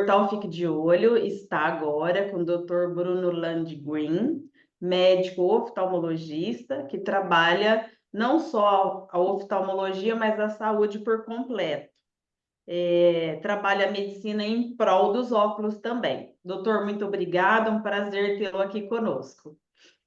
Portal Fique de Olho está agora com o Dr. Bruno Landgren, médico oftalmologista, que trabalha não só a oftalmologia, mas a saúde por completo. Trabalha a medicina em prol dos óculos também. Doutor, muito obrigada, é um prazer tê-lo aqui conosco.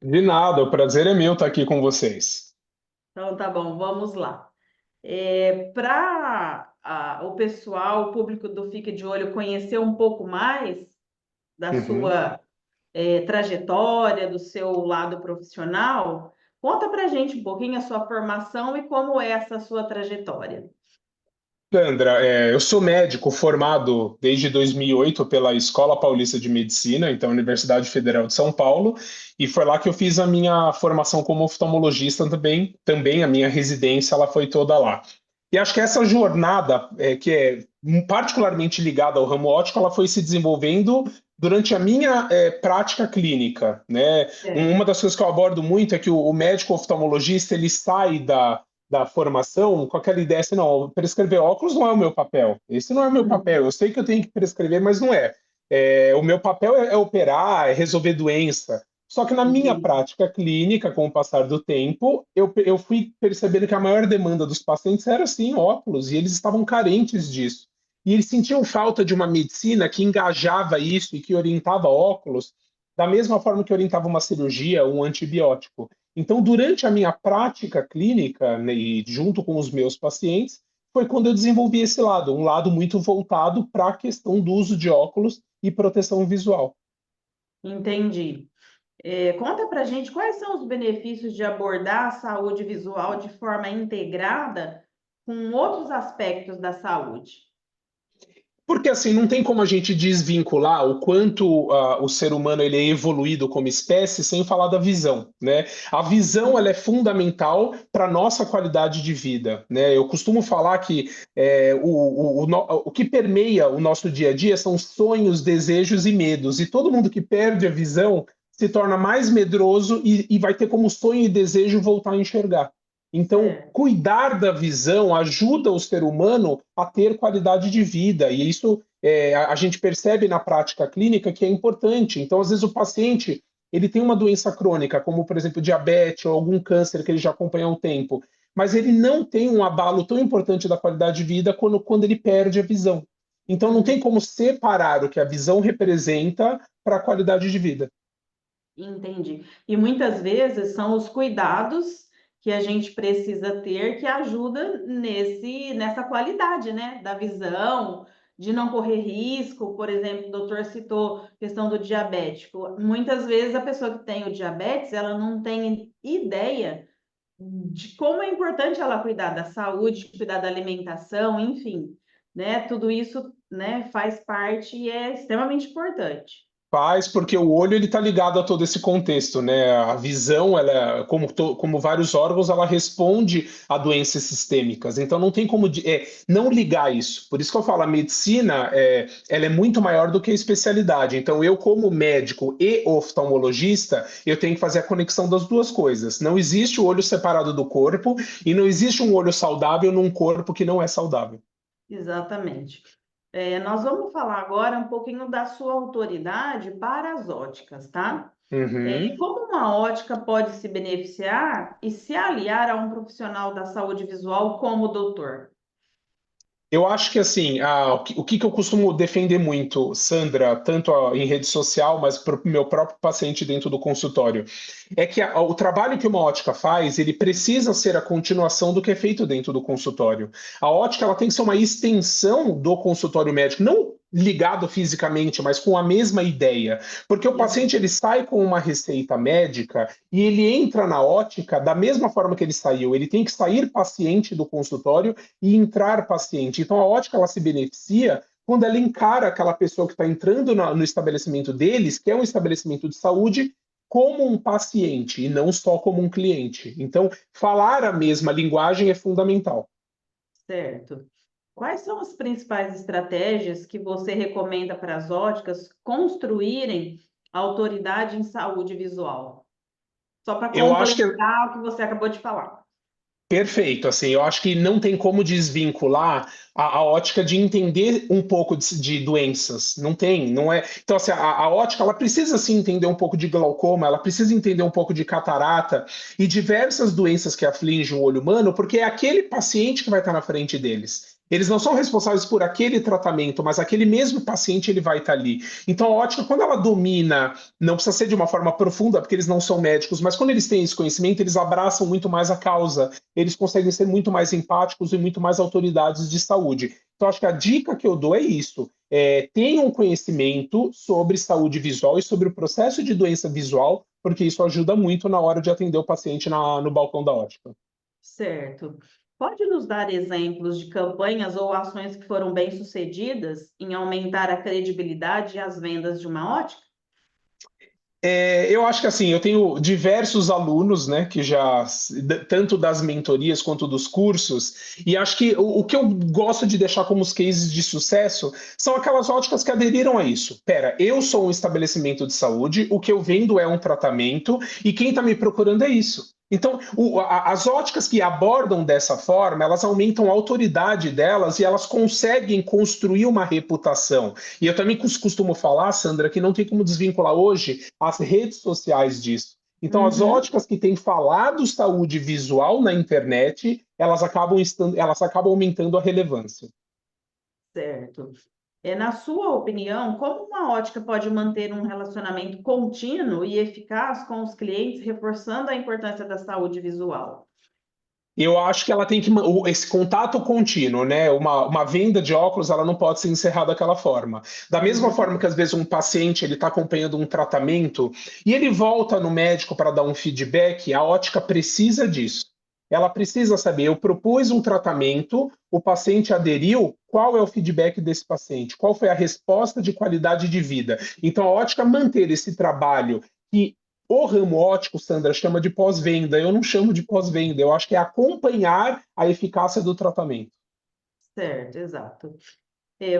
De nada, o prazer é meu estar aqui com vocês. Então, tá bom, vamos lá. Para o pessoal, o público do Fique de Olho conhecer um pouco mais da Uhum. sua trajetória, do seu lado profissional. Conta para a gente um pouquinho a sua formação e como é essa sua trajetória. Sandra, eu sou médico formado desde 2008 pela Escola Paulista de Medicina, então Universidade Federal de São Paulo, e foi lá que eu fiz a minha formação como oftalmologista também a minha residência ela foi toda lá. E acho que essa jornada, que é particularmente ligada ao ramo óptico, ela foi se desenvolvendo durante a minha prática clínica, né? É. Uma das coisas que eu abordo muito é que o médico oftalmologista ele sai da formação com aquela ideia assim, não, prescrever óculos não é o meu papel. Esse não é o meu Uhum. papel. Eu sei que eu tenho que prescrever, mas não é. O meu papel é operar, é resolver doença. Só que na minha Entendi. prática clínica, com o passar do tempo, eu fui percebendo que a maior demanda dos pacientes era sim óculos, e eles estavam carentes disso. E eles sentiam falta de uma medicina que engajava isso e que orientava óculos da mesma forma que orientava uma cirurgia, um antibiótico. Então, durante a minha prática clínica, né, e junto com os meus pacientes, foi quando eu desenvolvi esse lado, um lado muito voltado para a questão do uso de óculos e proteção visual. Entendi. Conta para a gente quais são os benefícios de abordar a saúde visual de forma integrada com outros aspectos da saúde. Porque assim, não tem como a gente desvincular o quanto o ser humano ele é evoluído como espécie sem falar da visão, né? A visão ela é fundamental para a nossa qualidade de vida, né? Eu costumo falar que o que permeia o nosso dia a dia são sonhos, desejos e medos, e todo mundo que perde a visão se torna mais medroso e vai ter como sonho e desejo voltar a enxergar. Então, Certo. cuidar da visão ajuda o ser humano a ter qualidade de vida, e isso a gente percebe na prática clínica que é importante. Então, às vezes, o paciente ele tem uma doença crônica, como, por exemplo, diabetes ou algum câncer que ele já acompanha há um tempo, mas ele não tem um abalo tão importante da qualidade de vida quando ele perde a visão. Então, não tem Uhum. como separar o que a visão representa para a qualidade de vida. Entendi. E muitas vezes são os cuidados que a gente precisa ter que ajuda nessa qualidade, né, da visão, de não correr risco. Por exemplo, o doutor citou a questão do diabético. Muitas vezes a pessoa que tem o diabetes, ela não tem ideia de como é importante ela cuidar da saúde, cuidar da alimentação, enfim, né? Tudo isso, né, faz parte e é extremamente importante. Faz, porque o olho ele está ligado a todo esse contexto, né? A visão, ela, como vários órgãos, ela responde a doenças sistêmicas. Então não tem como não ligar isso. Por isso que eu falo, a medicina ela é muito maior do que a especialidade. Então eu, como médico e oftalmologista, eu tenho que fazer a conexão das duas coisas. Não existe o olho separado do corpo e não existe um olho saudável num corpo que não é saudável. Exatamente. Nós vamos falar agora um pouquinho da sua autoridade para as óticas, tá? Uhum. Como uma ótica pode se beneficiar e se aliar a um profissional da saúde visual como o doutor? Eu acho que assim, o que eu costumo defender muito, Sandra, tanto em rede social, mas para o meu próprio paciente dentro do consultório, é que o trabalho que uma ótica faz, ele precisa ser a continuação do que é feito dentro do consultório. A ótica ela tem que ser uma extensão do consultório médico, não ligado fisicamente, mas com a mesma ideia, porque o paciente ele sai com uma receita médica e ele entra na ótica da mesma forma que ele saiu. Ele tem que sair paciente do consultório e entrar paciente. Então, a ótica ela se beneficia quando ela encara aquela pessoa que está entrando no estabelecimento deles, que é um estabelecimento de saúde, como um paciente e não só como um cliente. Então, falar a mesma linguagem é fundamental. Certo. Quais são as principais estratégias que você recomenda para as óticas construírem autoridade em saúde visual? Só para Eu acho que complementar o que você acabou de falar. Perfeito, assim, eu acho que não tem como desvincular a ótica de entender um pouco de doenças, não tem, não é. Então, assim, a ótica, ela precisa sim entender um pouco de glaucoma, ela precisa entender um pouco de catarata e diversas doenças que afligem o olho humano, porque é aquele paciente que vai estar na frente deles. Eles não são responsáveis por aquele tratamento, mas aquele mesmo paciente ele vai estar ali. Então, a ótica, quando ela domina, não precisa ser de uma forma profunda, porque eles não são médicos, mas quando eles têm esse conhecimento, eles abraçam muito mais a causa, eles conseguem ser muito mais empáticos e muito mais autoridades de saúde. Então, acho que a dica que eu dou é isso: tenham um conhecimento sobre saúde visual e sobre o processo de doença visual, porque isso ajuda muito na hora de atender o paciente no balcão da ótica. Certo. Pode nos dar exemplos de campanhas ou ações que foram bem-sucedidas em aumentar a credibilidade e as vendas de uma ótica? Eu acho que assim, eu tenho diversos alunos, né, que já, tanto das mentorias quanto dos cursos, e acho que o que eu gosto de deixar como os cases de sucesso são aquelas óticas que aderiram a isso. Pera, eu sou um estabelecimento de saúde, o que eu vendo é um tratamento, e quem está me procurando é isso. Então, as óticas que abordam dessa forma, elas aumentam a autoridade delas e elas conseguem construir uma reputação. E eu também costumo falar, Sandra, que não tem como desvincular hoje as redes sociais disso. Então, as Uhum, óticas que têm falado saúde visual na internet, elas acabam aumentando a relevância. certo. Na sua opinião, como uma ótica pode manter um relacionamento contínuo e eficaz com os clientes, reforçando a importância da saúde visual? Eu acho que ela tem que esse contato contínuo, né? Uma venda de óculos, ela não pode ser encerrada daquela forma. Da mesma forma Uhum, que às vezes um paciente ele está acompanhando um tratamento e ele volta no médico para dar um feedback, a ótica precisa disso. Ela precisa saber, eu propus um tratamento, o paciente aderiu, qual é o feedback desse paciente? Qual foi a resposta de qualidade de vida? Então, a ótica manter esse trabalho que o ramo ótico, Sandra, chama de pós-venda. Eu não chamo de pós-venda, eu acho que é acompanhar a eficácia do tratamento. certo, exato.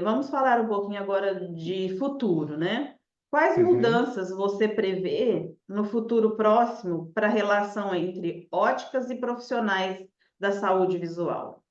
Vamos falar um pouquinho agora de futuro, né? Quais Uhum. mudanças você prevê no futuro próximo para a relação entre óticas e profissionais da saúde visual?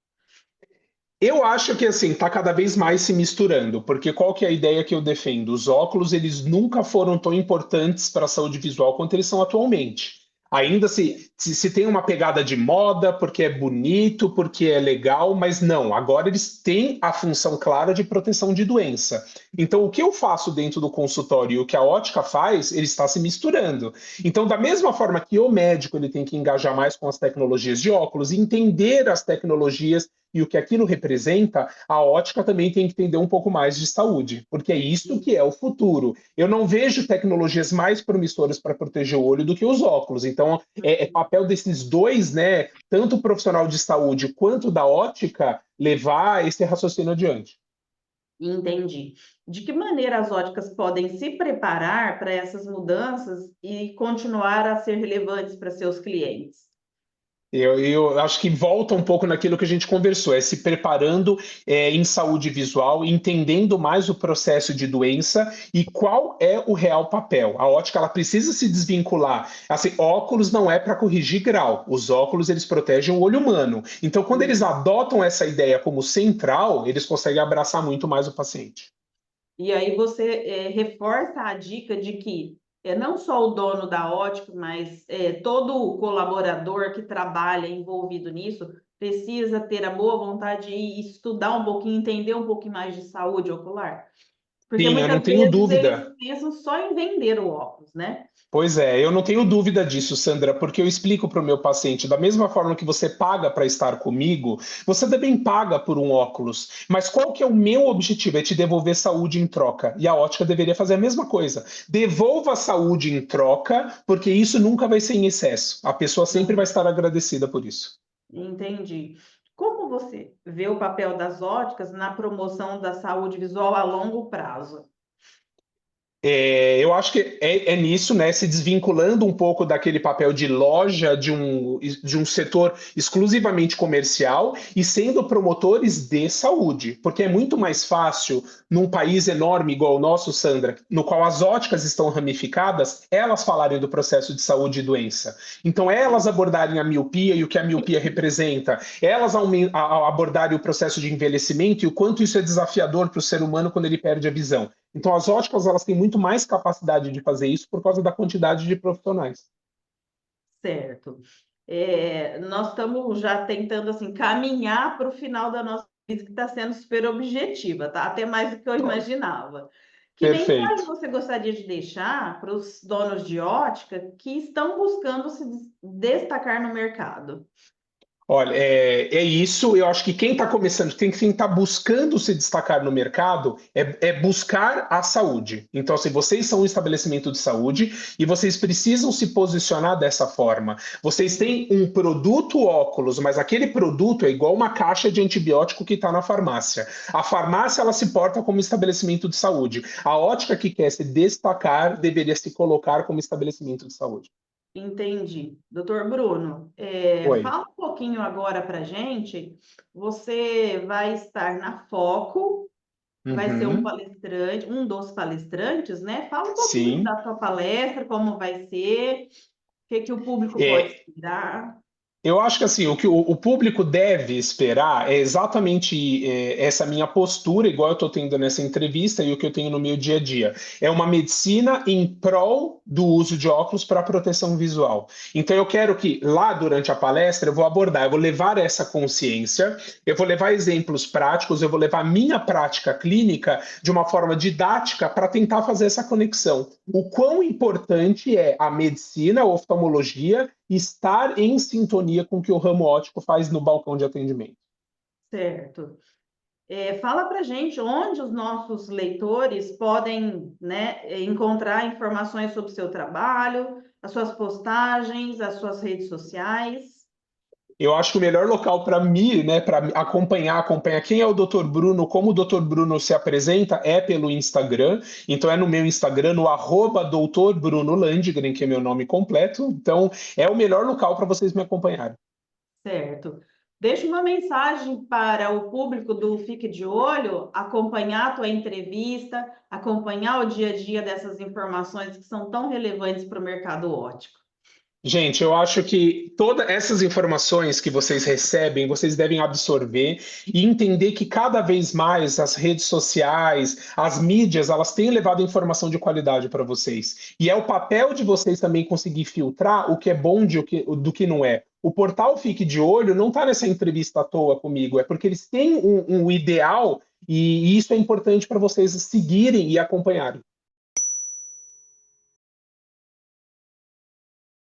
Eu acho que assim está cada vez mais se misturando, porque qual que é a ideia que eu defendo? Os óculos eles nunca foram tão importantes para a saúde visual quanto eles são atualmente. Ainda se tem uma pegada de moda, porque é bonito, porque é legal, mas não, agora eles têm a função clara de proteção de doença. Então, o que eu faço dentro do consultório e o que a ótica faz, ele está se misturando. Então, da mesma forma que o médico ele tem que engajar mais com as tecnologias de óculos, entender as tecnologias e o que aquilo representa, a ótica também tem que entender um pouco mais de saúde, porque é isso que é o futuro. Eu não vejo tecnologias mais promissoras para proteger o olho do que os óculos. Então, é papel desses dois, né, tanto o profissional de saúde quanto da ótica, levar esse raciocínio adiante. Entendi. De que maneira as óticas podem se preparar para essas mudanças e continuar a ser relevantes para seus clientes? Eu acho que volta um pouco naquilo que a gente conversou, é se preparando em saúde visual, entendendo mais o processo de doença e qual é o real papel. A ótica ela precisa se desvincular. Assim, óculos não é para corrigir grau. Os óculos eles protegem o olho humano. Então, quando eles Uhum. adotam essa ideia como central, eles conseguem abraçar muito mais o paciente. E aí você reforça a dica de que não só o dono da ótica, mas todo o colaborador que trabalha envolvido nisso precisa ter a boa vontade de estudar um pouquinho, entender um pouquinho mais de saúde ocular. Porque Sim, eu não muitas tenho vezes eles dúvida. pensam só em vender o óculos, né? Pois é, eu não tenho dúvida disso, Sandra, porque eu explico para o meu paciente, da mesma forma que você paga para estar comigo, você também paga por um óculos. Mas qual que é o meu objetivo? É te devolver saúde em troca. E a ótica deveria fazer a mesma coisa. Devolva a saúde em troca, porque isso nunca vai ser em excesso. A pessoa sempre vai Uhum. estar agradecida por isso. Entendi. Como você vê o papel das óticas na promoção da saúde visual a longo prazo? Eu acho que é nisso, né? Se desvinculando um pouco daquele papel de loja de um setor exclusivamente comercial e sendo promotores de saúde, porque é muito mais fácil num país enorme igual o nosso, Sandra, no qual as óticas estão ramificadas, elas falarem do processo de saúde e doença. Então, elas abordarem a miopia e o que a miopia representa, elas abordarem o processo de envelhecimento e o quanto isso é desafiador para o ser humano quando ele perde a visão. Então, as óticas elas têm muito mais capacidade de fazer isso por causa da quantidade de profissionais. Certo. Nós estamos já tentando assim caminhar para o final da nossa vida, que está sendo super objetiva, tá? Até mais do que eu imaginava. Que mensagem Perfeito. você gostaria de deixar para os donos de ótica que estão buscando se destacar no mercado? Olha, é isso. Eu acho que quem está começando, quem está buscando se destacar no mercado, é buscar a saúde. Então, assim, vocês são um estabelecimento de saúde e vocês precisam se posicionar dessa forma. Vocês têm um produto óculos, mas aquele produto é igual uma caixa de antibiótico que está na farmácia. A farmácia ela se porta como estabelecimento de saúde. A ótica que quer se destacar deveria se colocar como estabelecimento de saúde. Entendi. Doutor Bruno, Oi. fala um pouquinho agora para gente. Você vai estar na Foco, vai ser um Uhum. palestrante, um dos palestrantes, né? Fala um pouquinho Sim. da sua palestra, como vai ser, o que que o público pode É, esperar. Eu acho que assim, o que o público deve esperar é exatamente essa minha postura, igual eu estou tendo nessa entrevista e o que eu tenho no meu dia a dia. É uma medicina em prol do uso de óculos para proteção visual. Então eu quero que lá durante a palestra eu vou abordar, eu vou levar essa consciência, eu vou levar exemplos práticos, eu vou levar minha prática clínica de uma forma didática para tentar fazer essa conexão. O quão importante é a medicina, a oftalmologia estar em sintonia com o que o ramo óptico faz no balcão de atendimento. Certo. Fala para gente onde os nossos leitores podem, né, encontrar informações sobre o seu trabalho, as suas postagens, as suas redes sociais. Eu acho que o melhor local para mim, né, para acompanhar quem é o Dr. Bruno, como o Dr. Bruno se apresenta, é pelo Instagram. Então é no meu Instagram, no @Dr. Bruno Landgren, que é meu nome completo. Então é o melhor local para vocês me acompanharem. Certo. Deixa uma mensagem para o público do Fique de Olho, acompanhar a tua entrevista, acompanhar o dia a dia dessas informações que são tão relevantes para o mercado óptico. Gente, eu acho que todas essas informações que vocês recebem, vocês devem absorver e entender que cada vez mais as redes sociais, as mídias, elas têm levado informação de qualidade para vocês. E é o papel de vocês também conseguir filtrar o que é bom do que não é. O portal Fique de Olho não está nessa entrevista à toa comigo, é porque eles têm um ideal e isso é importante para vocês seguirem e acompanharem.